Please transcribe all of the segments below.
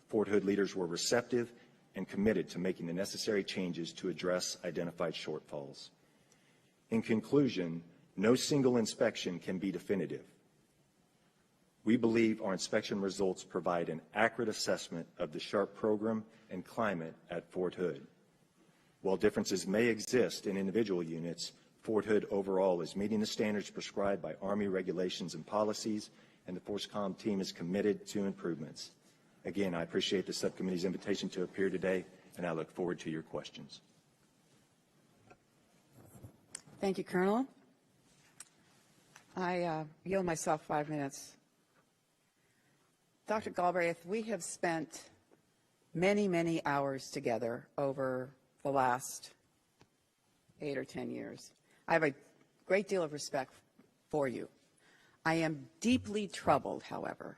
Fort Hood leaders were receptive and committed to making the necessary changes to address identified shortfalls. In conclusion, no single inspection can be definitive. We believe our inspection results provide an accurate assessment of the SHARP program and climate at Fort Hood. While differences may exist in individual units, Fort Hood overall is meeting the standards prescribed by Army regulations and policies, and the FORSCOM team is committed to improvements. Again, I appreciate the subcommittee's invitation to appear today, and I look forward to your questions. Thank you, Colonel. I yield myself 5 minutes. Dr. Galbraith, we have spent many, many hours together over the last 8 or 10 years. I have a great deal of respect for you. I am deeply troubled, however,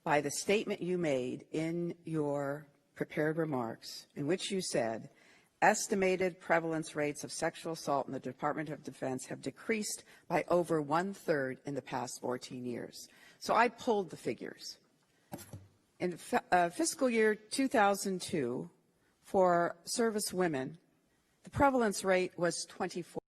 by the statement you made in your prepared remarks, in which you said, estimated prevalence rates of sexual assault in the Department of Defense have decreased by over 1/3 in the past 14 years. So I pulled the figures. In fiscal year 2002, for service women, the prevalence rate was 24.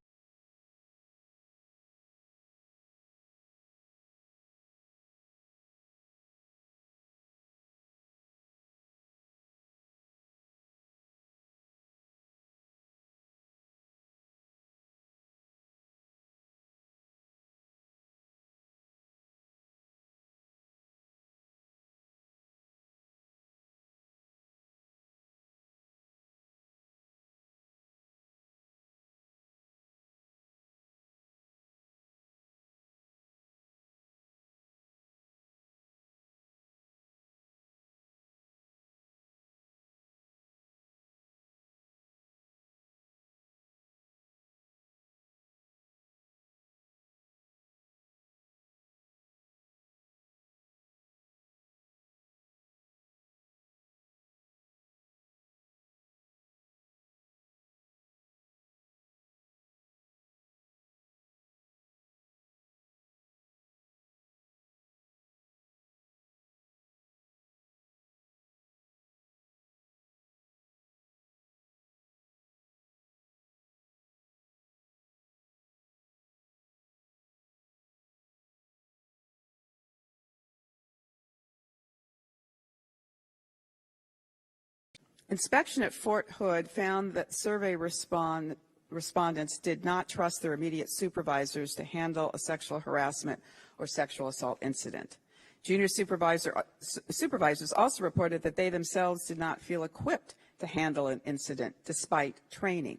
Inspection at Fort Hood found that survey respondents did not trust their immediate supervisors to handle a sexual harassment or sexual assault incident. Junior supervisors also reported that they themselves did not feel equipped to handle an incident despite training.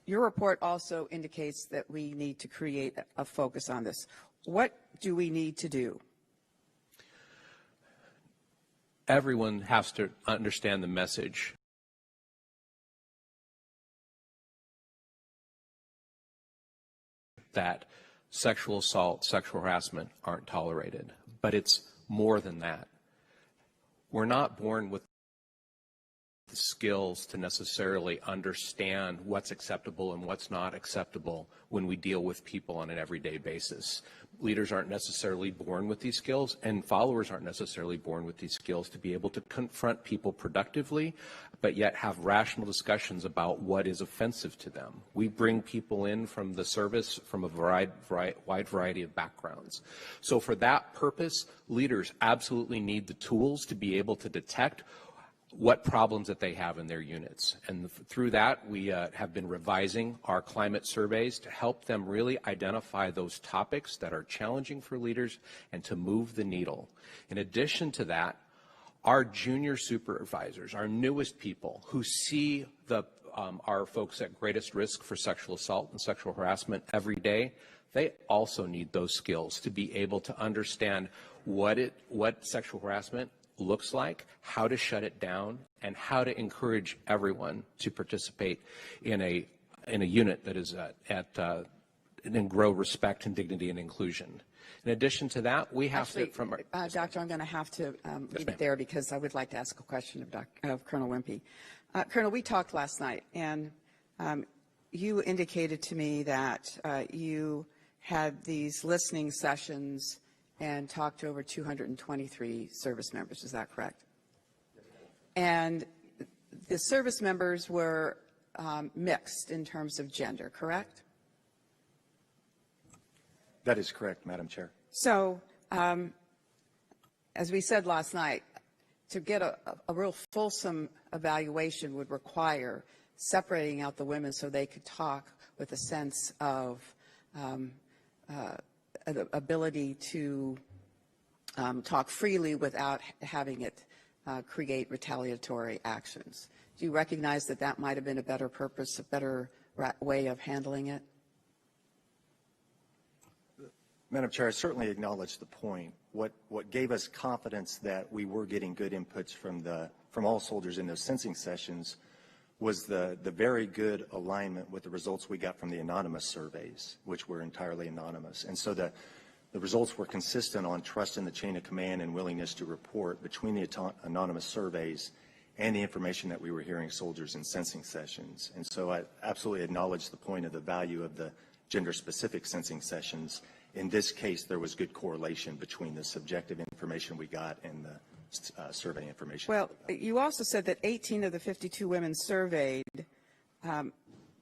Your report also indicates that we need to create a focus on this. What do we need to do? Everyone has to understand the message. That sexual assault, sexual harassment aren't tolerated, but it's more than that. We're not born with the skills to necessarily understand what's acceptable and what's not acceptable when we deal with people on an everyday basis. Leaders aren't necessarily born with these skills, and followers aren't necessarily born with these skills to be able to confront people productively, but yet have rational discussions about what is offensive to them. We bring people in from the service from a wide variety of backgrounds. So for that purpose, leaders absolutely need the tools to be able to detect what problems that they have in their units. And through that, we have been revising our climate surveys to help them really identify those topics that are challenging for leaders and to move the needle. In addition to that, our junior supervisors, our newest people who see our folks at greatest risk for sexual assault and sexual harassment every day, they also need those skills to be able to understand what sexual harassment looks like, how to shut it down, and how to encourage everyone to participate in a unit that is and grow respect and dignity and inclusion. In addition to that, we have Actually, to from our, Doctor, I'm going to have to leave it there because I would like to ask a question of Colonel Wimpy. Colonel, we talked last night, and you indicated to me that you had these listening sessions and talked to over 223 service members. Is that correct? And the service members were mixed in terms of gender, correct? That is correct, Madam Chair. So, as we said last night, to get a real fulsome evaluation would require separating out the women so they could talk with a sense of an ability to talk freely without having it create retaliatory actions. Do you recognize that that might have been a better purpose, a better way of handling it? Madam Chair, I certainly acknowledge the point. What gave us confidence that we were getting good inputs from all soldiers in those sensing sessions was the very good alignment with the results we got from the anonymous surveys, which were entirely anonymous. And so the results were consistent on trust in the chain of command and willingness to report between the anonymous surveys and the information that we were hearing soldiers in sensing sessions. And so I absolutely acknowledge the point of the value of the gender-specific sensing sessions. In this case, there was good correlation between the subjective information we got and the survey information. Well, you also said that 18 of the 52 women surveyed,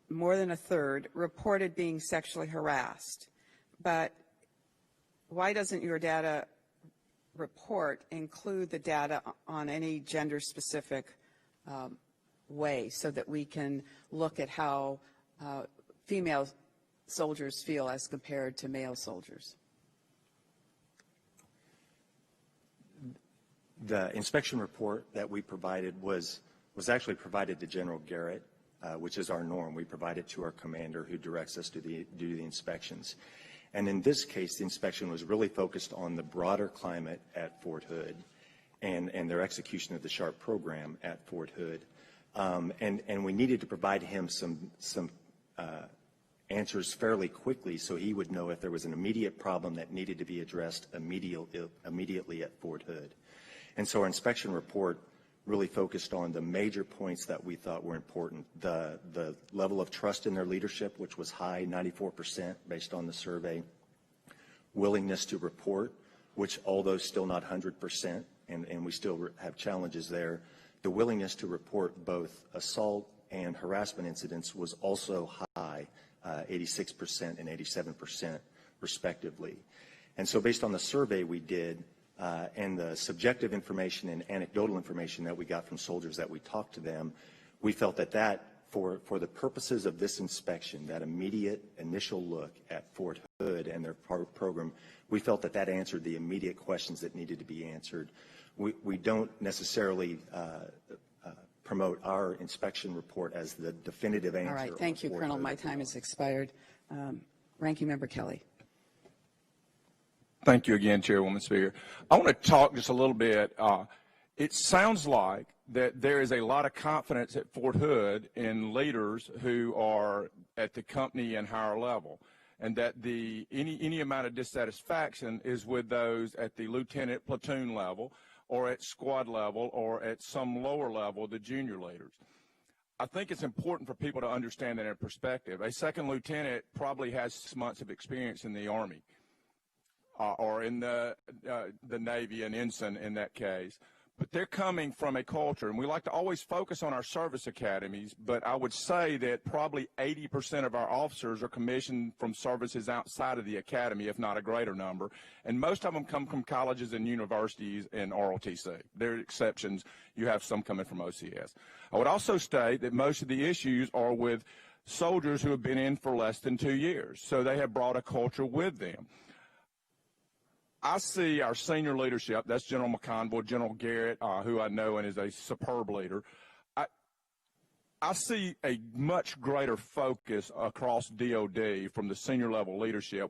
more than a third, reported being sexually harassed. But why doesn't your data report include the data on any gender-specific way so that we can look at how female soldiers feel as compared to male soldiers? The inspection report that we provided was actually provided to General Garrett, which is our norm. We provide it to our commander who directs us to do the inspections. And in this case, the inspection was really focused on the broader climate at Fort Hood and their execution of the SHARP program at Fort Hood. And we needed to provide him some answers fairly quickly so he would know if there was an immediate problem that needed to be addressed immediately at Fort Hood. And so our inspection report really focused on the major points that we thought were important. The level of trust in their leadership, which was high, 94% based on the survey. Willingness to report, which although still not 100%, and we still have challenges there, the willingness to report both assault and harassment incidents was also high, 86% and 87% respectively. And so based on the survey we did, and the subjective information and anecdotal information that we got from soldiers that we talked to them, we felt that for the purposes of this inspection, that immediate initial look at Fort Hood and their program, we felt that answered the immediate questions that needed to be answered. We don't necessarily promote our inspection report as the definitive answer. All right, thank you, Colonel. My time has expired. Ranking Member Kelly. Thank you again, Chairwoman Speaker. I want to talk just a little bit. It sounds like that there is a lot of confidence at Fort Hood in leaders who are at the company and higher level, and that any amount of dissatisfaction is with those at the lieutenant platoon level or at squad level or at some lower level, the junior leaders. I think it's important for people to understand that in perspective. A second lieutenant probably has 6 months of experience in the Army. Or in the Navy, an ensign in that case. But they're coming from a culture, and we like to always focus on our service academies, but I would say that probably 80% of our officers are commissioned from services outside of the academy, if not a greater number, and most of them come from colleges and universities and ROTC. There are exceptions. You have some coming from OCS. I would also state that most of the issues are with soldiers who have been in for less than 2 years, so they have brought a culture with them. I see our senior leadership, that's General McConville, General Garrett, who I know and is a superb leader. I see a much greater focus across DOD from the senior level leadership